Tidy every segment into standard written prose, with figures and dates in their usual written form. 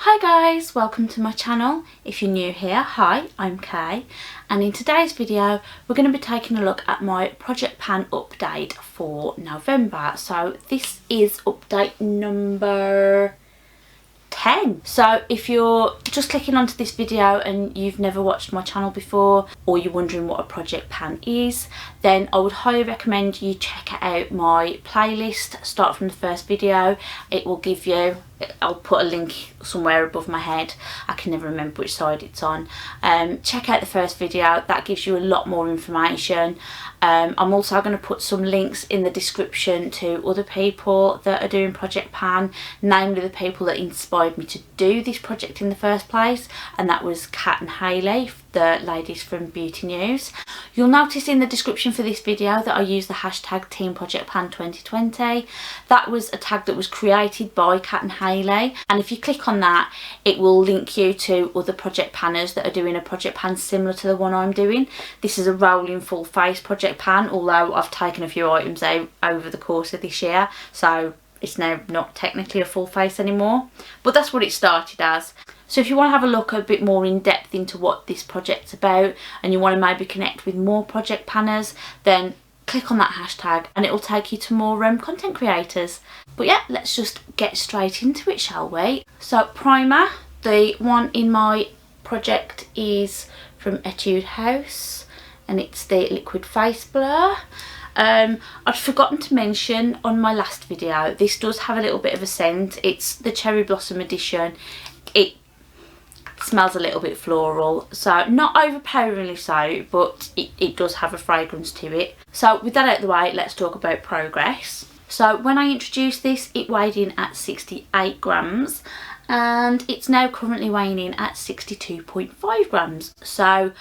Hi guys, welcome to my channel. If you're new here, hi, I'm Kay, and in today's video we're going to be taking a look at my project pan update for November. So this is update number 10. So if you're just clicking onto this video and you've never watched my channel before, or you're wondering what a project pan is, then I would highly recommend you check out my playlist. Start from the first video. It will give you, I'll put a link somewhere above my head, I can never remember which side it's on. Check out the first video, that gives you a lot more information. I'm also going to put some links in the description to other people that are doing project pan, namely the people that inspired me to do this project in the first place, and that was Kat and Hailey, the ladies from Beauty News. You'll notice in the description for this video that I use the hashtag Team Project Pan 2020. That was a tag that was created by Kat and Hailey, and if you click on that it will link you to other project panners that are doing a project pan similar to the one I'm doing. This is a rolling full face project pan, although I've taken a few items out over the course of this year, so it's now not technically a full face anymore, but that's what it started as. So if you want to have a look a bit more in depth into what this project's about, and you want to maybe connect with more project panners, then click on that hashtag and it will take you to more content creators. But yeah, let's just get straight into it, shall we? So primer, the one in my project is from Etude House and it's the liquid face blur. I'd forgotten to mention on my last video, this does have a little bit of a scent. It's the Cherry Blossom edition. It smells a little bit floral, so not overpoweringly so, but it does have a fragrance to it. So with that out of the way, let's talk about progress. So when I introduced this, it weighed in at 68 grams and it's now currently weighing in at 62.5 grams. So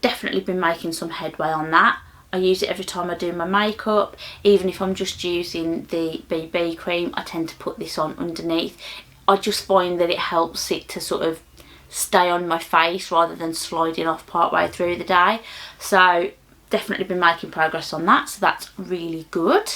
definitely been making some headway on that. I use it every time I do my makeup. Even if I'm just using the BB cream, I tend to put this on underneath. I just find that it helps it to sort of stay on my face rather than sliding off part way through the day. So definitely been making progress on that, so that's really good.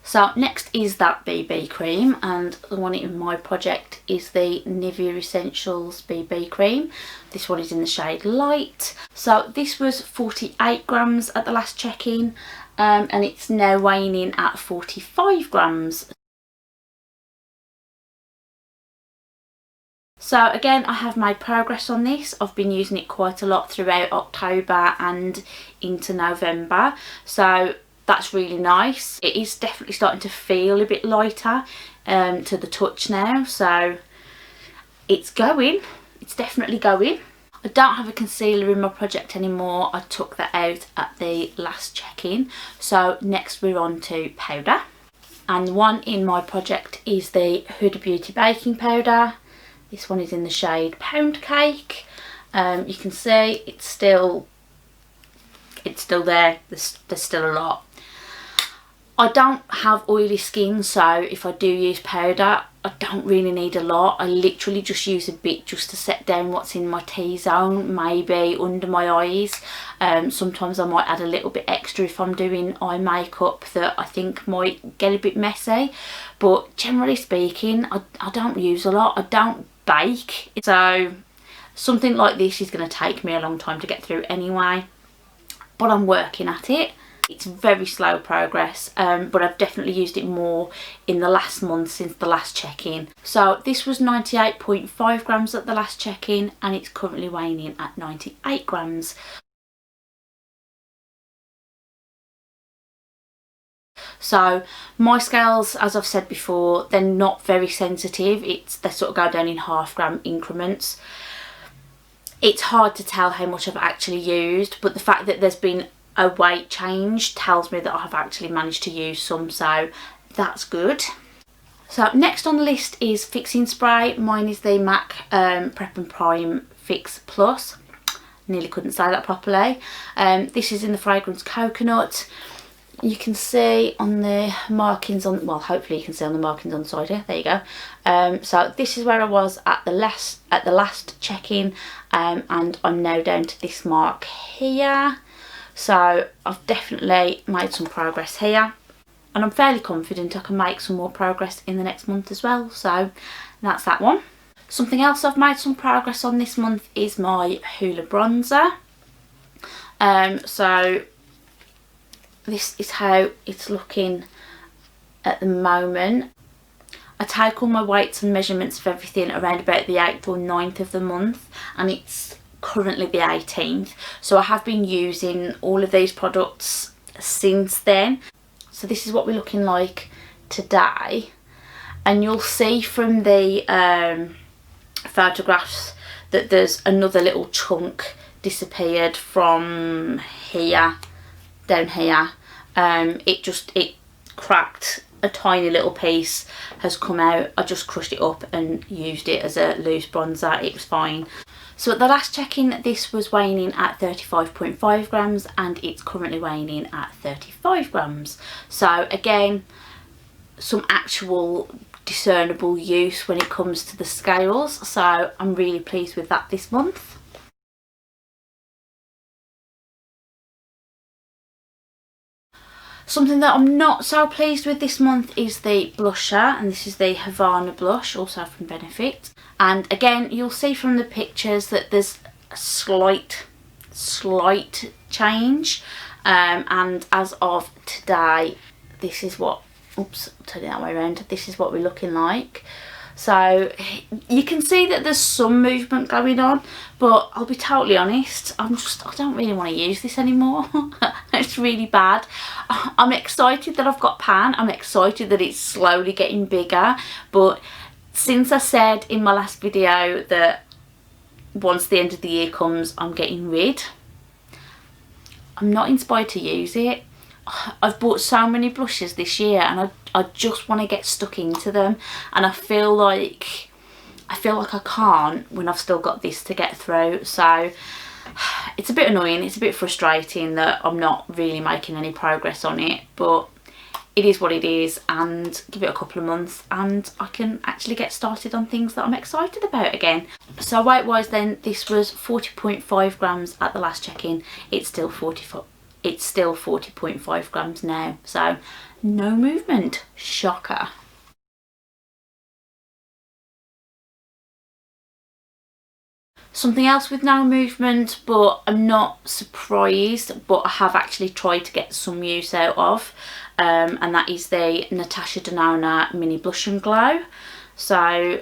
So next is that BB cream, and the one in my project is the Nivea Essentials BB cream. This one is in the shade Light. So this was 48 grams at the last check-in, and it's now weighing in at 45 grams. So again, I have made progress on this. I've been using it quite a lot throughout October and into November, so that's really nice. It is definitely starting to feel a bit lighter to the touch now, so it's going. It's definitely going. I don't have a concealer in my project anymore. I took that out at the last check-in. So next we're on to powder. And the one in my project is the Huda Beauty baking powder. This one is in the shade Pound Cake. You can see it's still there. There's still a lot. I don't have oily skin, so if I do use powder, I don't really need a lot. I literally just use a bit just to set down what's in my T-zone, maybe under my eyes. Sometimes I might add a little bit extra if I'm doing eye makeup that I think might get a bit messy. But generally speaking, I don't use a lot. I don't bake, so something like this is going to take me a long time to get through anyway, but I'm working at it. It's very slow progress, but I've definitely used it more in the last month since the last check-in. So this was 98.5 grams at the last check-in and it's currently weighing in at 98 grams. So my scales, as I've said before, they're not very sensitive. They sort of go down in half-gram increments. It's hard to tell how much I've actually used, but the fact that there's been a weight change tells me that I have actually managed to use some, so that's good. So next on the list is fixing spray. Mine is the MAC Prep and Prime Fix Plus. Nearly couldn't say that properly. This is in the fragrance Coconut. You can see on the markings on, well, hopefully you can see on the markings on the side here. There you go. So this is where I was at the last check-in, and I'm now down to this mark here. So I've definitely made some progress here. and I'm fairly confident I can make some more progress in the next month as well. So that's that one. Something else I've made some progress on this month is my Hula Bronzer. So this is how it's looking at the moment. I take all my weights and measurements of everything around about the 8th or 9th of the month, and it's currently the 18th. So I have been using all of these products since then. So this is what we're looking like today, and you'll see from the photographs that there's another little chunk disappeared from here down here. It cracked, a tiny little piece has come out. I just crushed it up and used it as a loose bronzer. It was fine. So at the last check-in, this was weighing in at 35.5 grams and it's currently weighing in at 35 grams. So again, some actual discernible use when it comes to the scales. So I'm really pleased with that this month. Something that I'm not so pleased with this month is the blusher, and this is the Havana Blush, also from Benefit. And again, you'll see from the pictures that there's a slight change. And as of today, this is what, oops, I'll turn it that way around. This is what we're looking like. So you can see that there's some movement going on, but I'll be totally honest, I don't really want to use this anymore. It's really bad. I'm excited that I've got pan. I'm excited that it's slowly getting bigger, but since I said in my last video that once the end of the year comes, I'm getting rid, I'm not inspired to use it. I've bought so many blushes this year and I just want to get stuck into them, and I feel like I can't when I've still got this to get through. So it's a bit annoying, it's a bit frustrating that I'm not really making any progress on it, but it is what it is, and give it a couple of months and I can actually get started on things that I'm excited about again. So weight wise then, this was 40.5 grams at the last check-in. It's still 40.5 grams now, so no movement. Shocker. Something else with no movement, but I'm not surprised, but I have actually tried to get some use out of, and that is the Natasha Denona Mini Blush and Glow. So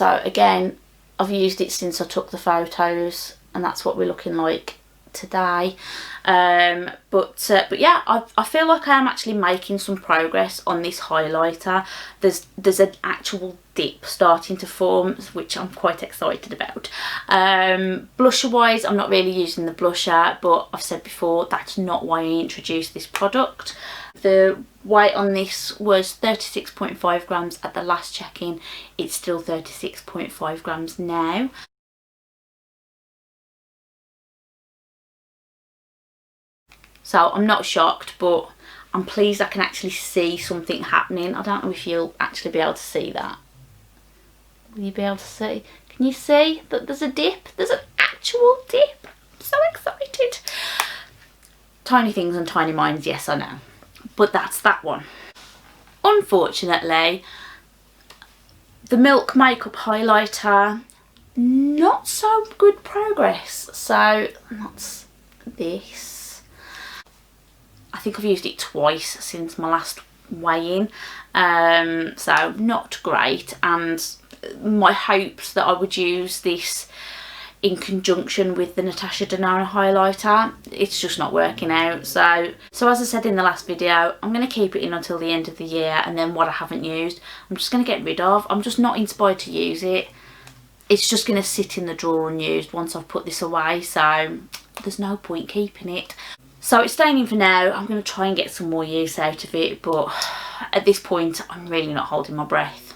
again, I've used it since I took the photos, and that's what we're looking like today. But yeah, I feel like I am actually making some progress on this highlighter. There's an actual dip starting to form, which I'm quite excited about. Blusher wise, I'm not really using the blusher, but I've said before that's not why I introduced this product. The weight on this was 36.5 grams at the last check-in. It's still 36.5 grams now. So I'm not shocked, but I'm pleased I can actually see something happening. I don't know if you'll actually be able to see that. Will you be able to see? Can you see that there's a dip? There's an actual dip. I'm so excited. Tiny things and tiny minds, yes I know. But that's that one. Unfortunately, the Milk Makeup Highlighter, not so good progress. So that's this. I think I've used it twice since my last weigh-in, so not great, and my hopes that I would use this in conjunction with the Natasha Denona highlighter, it's just not working out. So as I said in the last video, I'm going to keep it in until the end of the year, and then what I haven't used I'm just going to get rid of. I'm just not inspired to use it. It's just going to sit in the drawer unused once I've put this away, so there's no point keeping it. So it's staying in for now. I'm going to try and get some more use out of it, but at this point I'm really not holding my breath.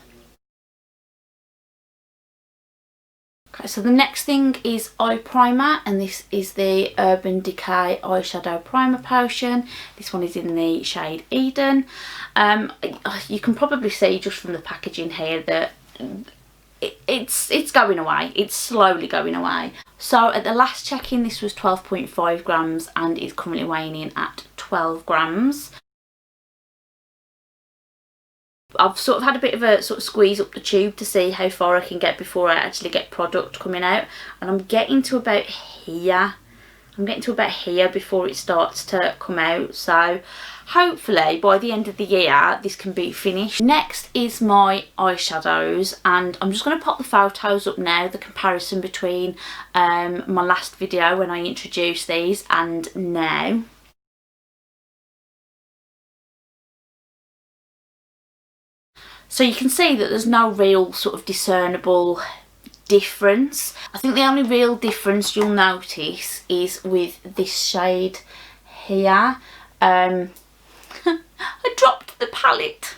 Okay, so the next thing is eye primer, and this is the Urban Decay Eyeshadow Primer Potion. This one is in the shade Eden. You can probably see just from the packaging here that it's going away. It's slowly going away. So at the last check-in, this was 12.5 grams and it's currently weighing in at 12 grams. I've sort of had a bit of a sort of squeeze up the tube to see how far I can get before I actually get product coming out, and I'm getting to about here. I'm getting to about here before it starts to come out, so hopefully by the end of the year this can be finished. Next is my eyeshadows, and I'm just going to pop the photos up now, the comparison between my last video when I introduced these and now. So you can see that there's no real sort of discernible difference. I think the only real difference you'll notice is with this shade here. I dropped the palette.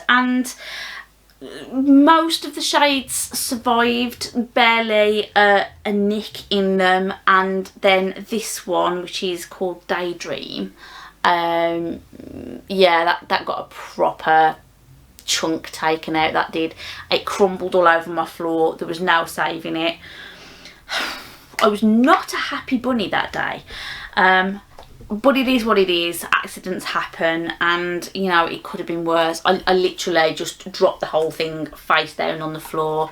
And most of the shades survived, barely a nick in them, and then this one, which is called Daydream, yeah, that got a proper chunk taken out. That did. It crumbled all over my floor. There was no saving it. I was not a happy bunny that day, but it is what it is. Accidents happen, and you know, it could have been worse. I literally just dropped the whole thing face down on the floor.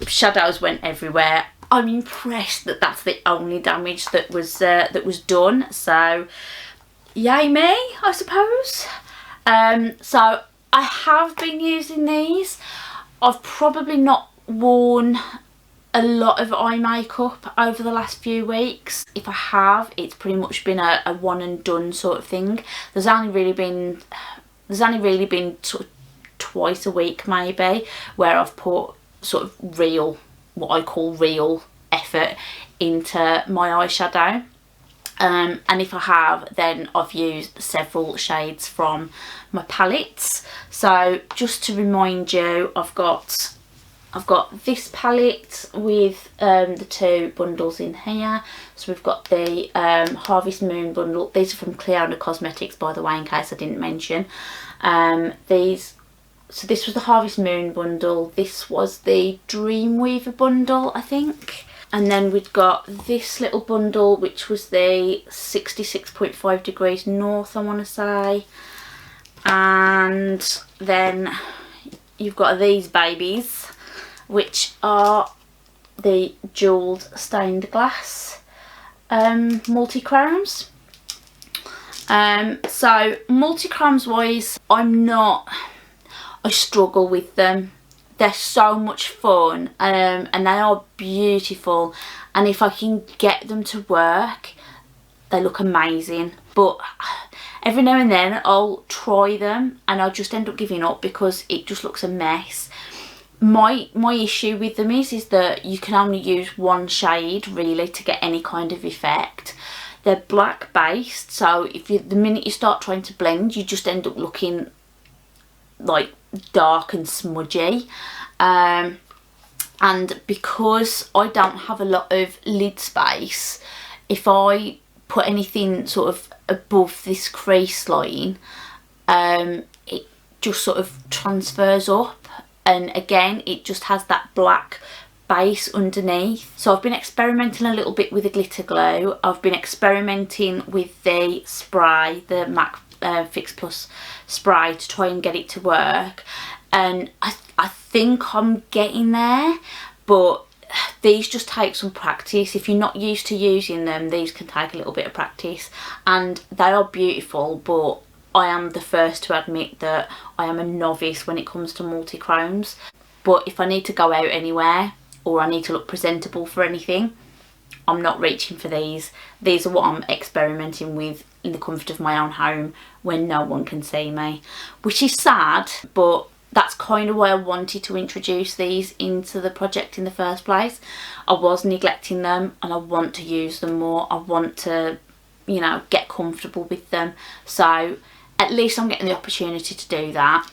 Shadows went everywhere. I'm impressed that that's the only damage that was done, so yay me, I suppose. So I have been using these. I've probably not worn a lot of eye makeup over the last few weeks. If I have, it's pretty much been a one and done sort of thing. There's only really been sort of twice a week maybe where I've put sort of real, what I call real effort into my eyeshadow. And if I have, then I've used several shades from my palettes. So just to remind you, I've got this palette with the two bundles in here. So we've got the Harvest Moon bundle. These are from Cleona Cosmetics, by the way, in case I didn't mention. So this was the Harvest Moon bundle. This was the Dreamweaver bundle, I think. And then we've got this little bundle, which was the 66.5 degrees north, I want to say. And then you've got these babies, which are the jewelled stained glass multi-chromes. So multi-chromes wise, I struggle with them. They're so much fun, and they are beautiful, and if I can get them to work, they look amazing. But every now and then I'll try them and I'll just end up giving up because it just looks a mess. My issue with them is that you can only use one shade really to get any kind of effect. They're black based, so the minute you start trying to blend, you just end up looking like dark and smudgy, and because I don't have a lot of lid space, if I put anything sort of above this crease line, it just sort of transfers up, and again it just has that black base underneath. So I've been experimenting a little bit with the glitter glue. I've been experimenting with the spray, the MAC Fix Plus spray, to try and get it to work, and I think I'm getting there, but these just take some practice. If you're not used to using them, these can take a little bit of practice, and they are beautiful, but I am the first to admit that I am a novice when it comes to multi-chromes. But if I need to go out anywhere or I need to look presentable for anything, I'm not reaching for these. These are what I'm experimenting with in the comfort of my own home when no one can see me, which is sad, but that's kind of why I wanted to introduce these into the project in the first place. I was neglecting them and I want to use them more. I want to, you know, get comfortable with them. So at least I'm getting the opportunity to do that.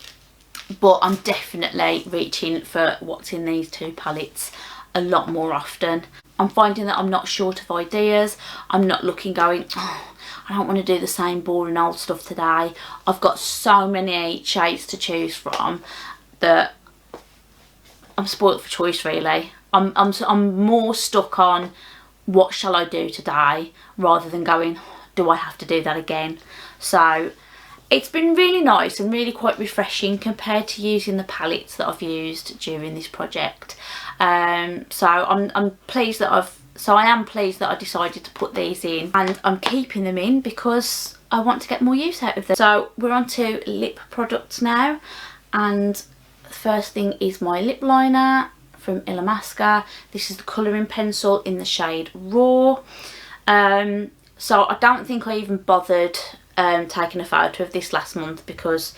But I'm definitely reaching for what's in these two palettes a lot more often. I'm finding that I'm not short of ideas. I'm not looking going, oh, I don't want to do the same boring old stuff today. I've got so many shades to choose from that I'm spoilt for choice really. I'm more stuck on what shall I do today rather than going, do I have to do that again? So It's been really nice and really quite refreshing compared to using the palettes that I've used during this project. So I'm pleased that I am pleased that I decided to put these in, and I'm keeping them in because I want to get more use out of them. So we're on to lip products now, and the first thing is my lip liner from Illamasqua. This is the colouring pencil in the shade Raw. So I don't think I even bothered taking a photo of this last month because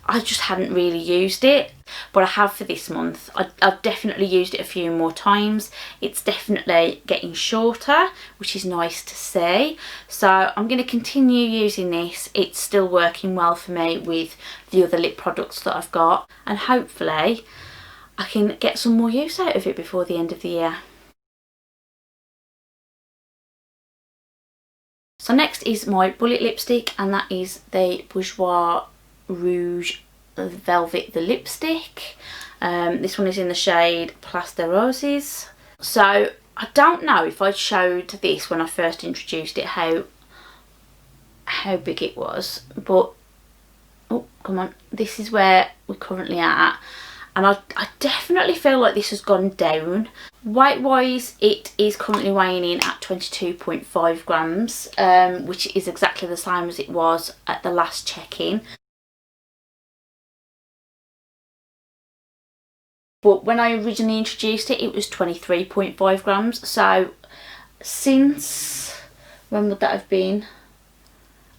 I just hadn't really used it, but I have for this month. I've definitely used it a few more times. It's definitely getting shorter, which is nice to see. So I'm going to continue using this. It's still working well for me with the other lip products that I've got, and hopefully I can get some more use out of it before the end of the year. So next is my bullet lipstick, and that is the Bourgeois Rouge Velvet the lipstick. This one is in the shade Plaster Roses. So I don't know if I showed this when I first introduced it how big it was, but oh come on, this is where we're currently at, and I definitely feel like this has gone down. Weight wise, it is currently weighing in at 22.5 grams, which is exactly the same as it was at the last check-in. But when I originally introduced it, it was 23.5 grams. So since, when would that have been?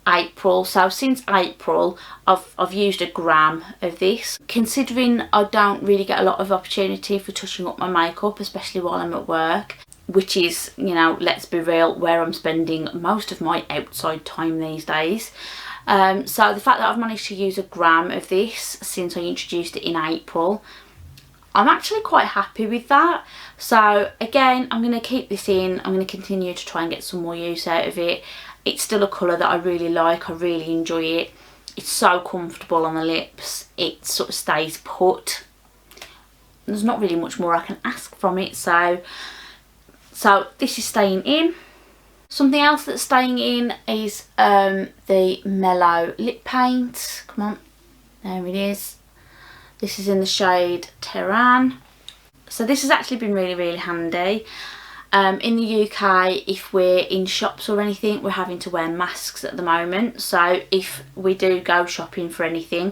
April. So since April, I've used a gram of this. Considering I don't really get a lot of opportunity for touching up my makeup, especially while I'm at work, which is, you know, let's be real, where I'm spending most of my outside time these days. So the fact that I've managed to use a gram of this since I introduced it in April, I'm actually quite happy with that. So again, I'm going to keep this in. I'm going to continue to try and get some more use out of it. It's still a colour that I really like. I really enjoy it. It's so comfortable on the lips. It sort of stays put. There's not really much more I can ask from it. So this is staying in. Something else that's staying in is the Mellow lip paint. Come on, there it is. This is in the shade Terran. So this has actually been really handy. In the UK, if we're in shops or anything, we're having to wear masks at the moment. So if we do go shopping for anything,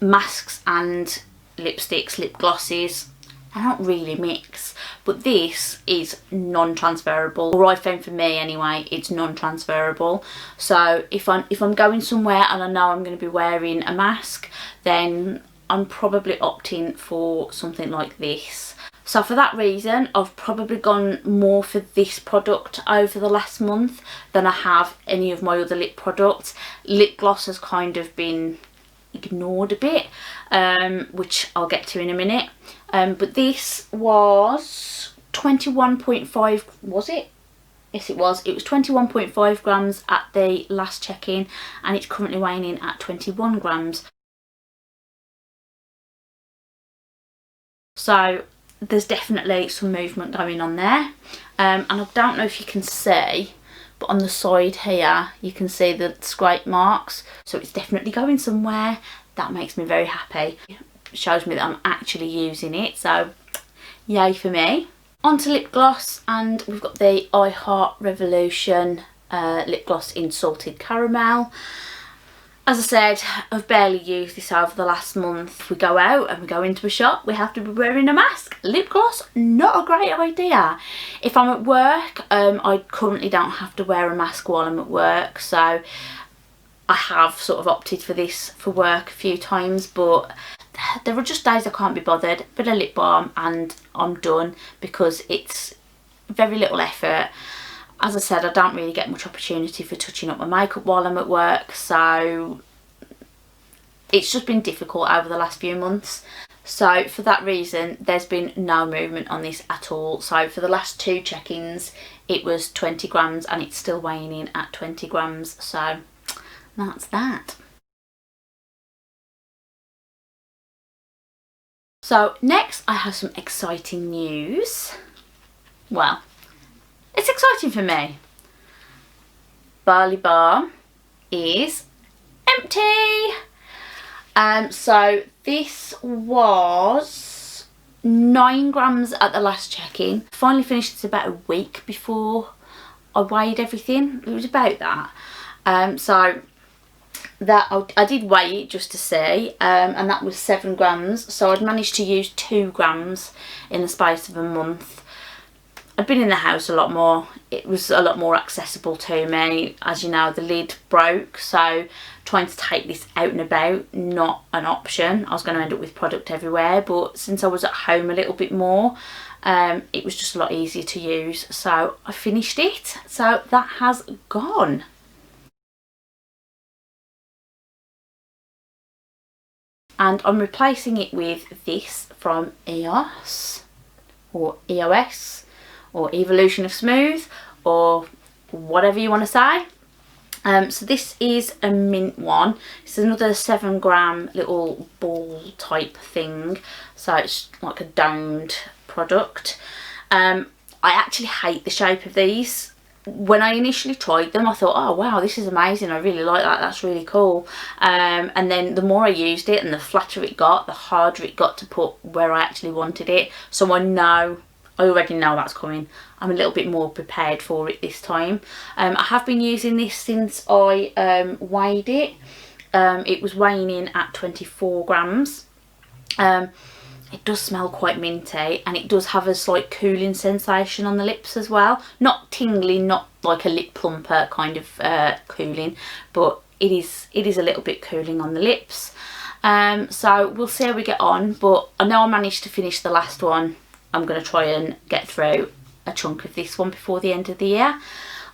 masks and lipsticks, lip glosses, I don't really mix. But this is non-transferable, or I found for me anyway, it's non-transferable. So if I'm going somewhere and I know I'm going to be wearing a mask, then I'm probably opting for something like this. So for that reason, I've probably gone more for this product over the last month than I have any of my other lip products. Lip gloss has kind of been ignored a bit, which I'll get to in a minute. But this was 21.5, was it? Yes, it was. It was 21.5 grams at the last check-in, and it's currently weighing in at 21 grams. So there's definitely some movement going on there, and I don't know if you can see, but on the side here you can see the scrape marks, so it's definitely going somewhere. That makes me very happy. It shows me that I'm actually using it, so yay for me. On to lip gloss, and we've got the I Heart Revolution lip gloss in Salted Caramel. As I said, I've barely used this over the last month. If we go out and we go into a shop, we have to be wearing a mask. Lip gloss, not a great idea. If I'm at work, I currently don't have to wear a mask while I'm at work, so I have sort of opted for this for work a few times, but there are just days I can't be bothered. Bit of lip balm and I'm done, because it's very little effort. As I said, I don't really get much opportunity for touching up my makeup while I'm at work, so it's just been difficult over the last few months. So for that reason, there's been no movement on this at all. So for the last two check-ins, it was 20 grams and it's still weighing in at 20 grams. So that's that. So next I have some exciting news. Well, it's exciting for me. Barley Balm is empty. So this was 9 grams at the last check-in. Finally finished this about a week before I weighed everything. It was about that. So that I did weigh it just to see, and that was 7 grams. So I'd managed to use 2 grams in the space of a month. I'd been in the house a lot more. It was a lot more accessible to me. As you know, the lid broke, so trying to take this out and about, not an option. I was going to end up with product everywhere, but since I was at home a little bit more, it was just a lot easier to use. So I finished it. So that has gone. And I'm replacing it with this from EOS or EOS or Evolution of Smooth or whatever you want to say. So this is a mint one. It's another 7 gram little ball type thing. So it's like a domed product. I actually hate the shape of these. When I initially tried them, I thought, oh wow, this is amazing, I really like that, that's really cool. And then the more I used it and the flatter it got, the harder it got to put where I actually wanted it. So I already know that's coming. I'm a little bit more prepared for it this time. I have been using this since I weighed it. It was weighing in at 24 grams. It does smell quite minty, and it does have a slight cooling sensation on the lips as well. Not tingly, not like a lip plumper kind of cooling, but it is a little bit cooling on the lips. So we'll see how we get on, but I know I managed to finish the last one. I'm going to try and get through a chunk of this one before the end of the year.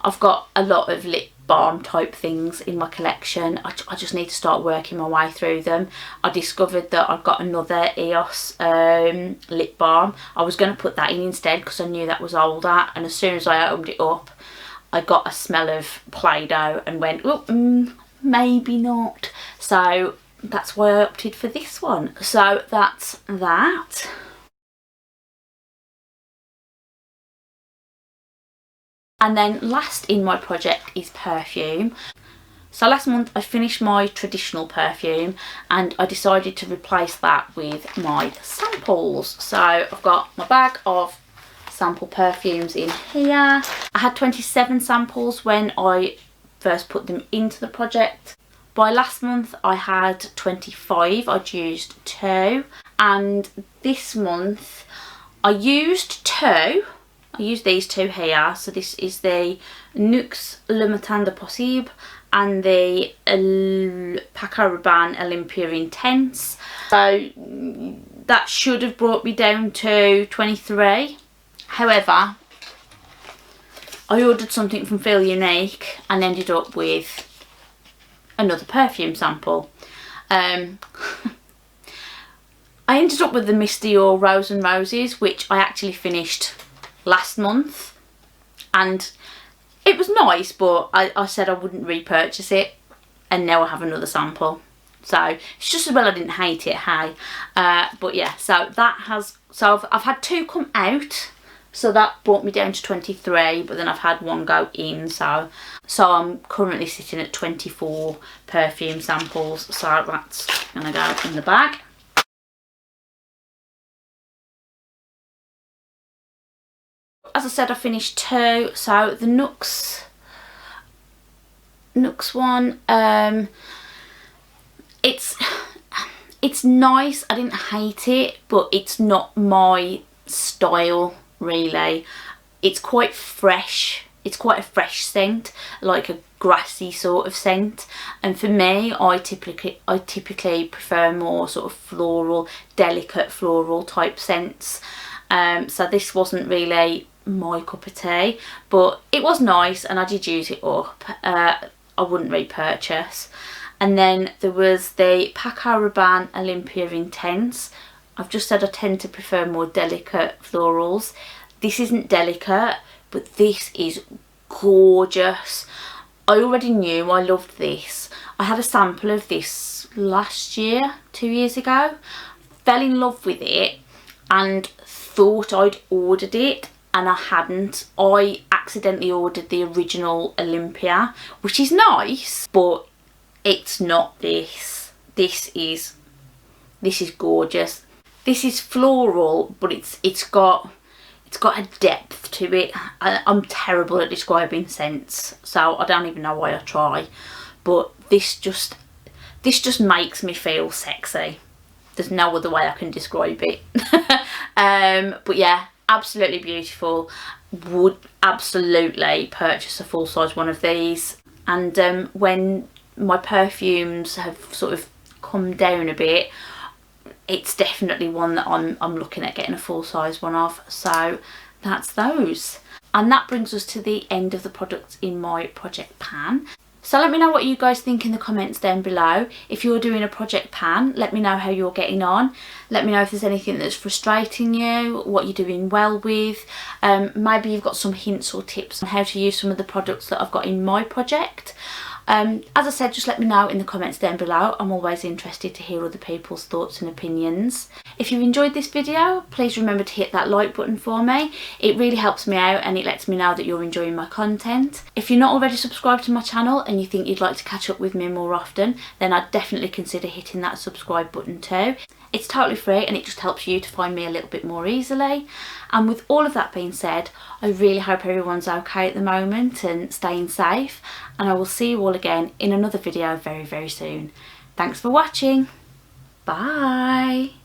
I've got a lot of lip balm type things in my collection. I just need to start working my way through them. I discovered that I've got another EOS lip balm. I was going to put that in instead because I knew that was older, and as soon as I opened it up I got a smell of Play-Doh and went, oh, maybe not. So that's why I opted for this one. So that's that. And then last in my project is perfume. So last month I finished my traditional perfume and I decided to replace that with my samples. So I've got my bag of sample perfumes in here. I had 27 samples when I first put them into the project. By last month I had 25, I'd used 2. And this month I used 2. I used these 2 here. So this is the Nuxe Le Matin de Possible and the Paco Rabanne Olympia Intense. So that should have brought me down to 23. However, I ordered something from Feel Unique and ended up with another perfume sample. I ended up with the Miss Dior Rose and Roses, which I actually finished last month, and it was nice, but I said I wouldn't repurchase it, and now I have another sample. So it's just as well I didn't hate it, hey. But yeah, so that has, so I've had 2 come out, so that brought me down to 23, but then I've had 1 go in, so I'm currently sitting at 24 perfume samples. So that's gonna go in the bag. As I said, I finished 2. So the Nuxe one, it's nice. I didn't hate it, but it's not my style really. It's quite fresh. It's quite a fresh scent, like a grassy sort of scent. And for me, I typically prefer more sort of floral, delicate floral type scents. So this wasn't really my cup of tea, but it was nice and I did use it up. I wouldn't repurchase. And then there was the Paco Rabanne Olympia Intense. I've just said I tend to prefer more delicate florals. This isn't delicate, but this is gorgeous. I already knew I loved this. I had a sample of this last year, 2 years ago. Fell in love with it and thought I'd ordered it, and I hadn't. I accidentally ordered the original Olympia, which is nice, but It's not this. This is gorgeous. This is floral, but it's got a depth to it. I'm terrible at describing scents, so I don't even know why I try. But this just makes me feel sexy. There's no other way I can describe it. But yeah, absolutely beautiful. Would absolutely purchase a full-size one of these. And when my perfumes have sort of come down a bit, it's definitely one that I'm looking at getting a full-size one of. So that's those. And that brings us to the end of the products in my project pan. So let me know what you guys think in the comments down below. If you're doing a project pan, let me know how you're getting on. Let me know if there's anything that's frustrating you, what you're doing well with. Maybe you've got some hints or tips on how to use some of the products that I've got in my project. As I said, just let me know in the comments down below. I'm always interested to hear other people's thoughts and opinions. If you enjoyed this video, please remember to hit that like button for me. It really helps me out and it lets me know that you're enjoying my content. If you're not already subscribed to my channel and you think you'd like to catch up with me more often, then I'd definitely consider hitting that subscribe button too. It's totally free and it just helps you to find me a little bit more easily. And with all of that being said, I really hope everyone's okay at the moment and staying safe. And I will see you all again in another video very, very soon. Thanks for watching. Bye.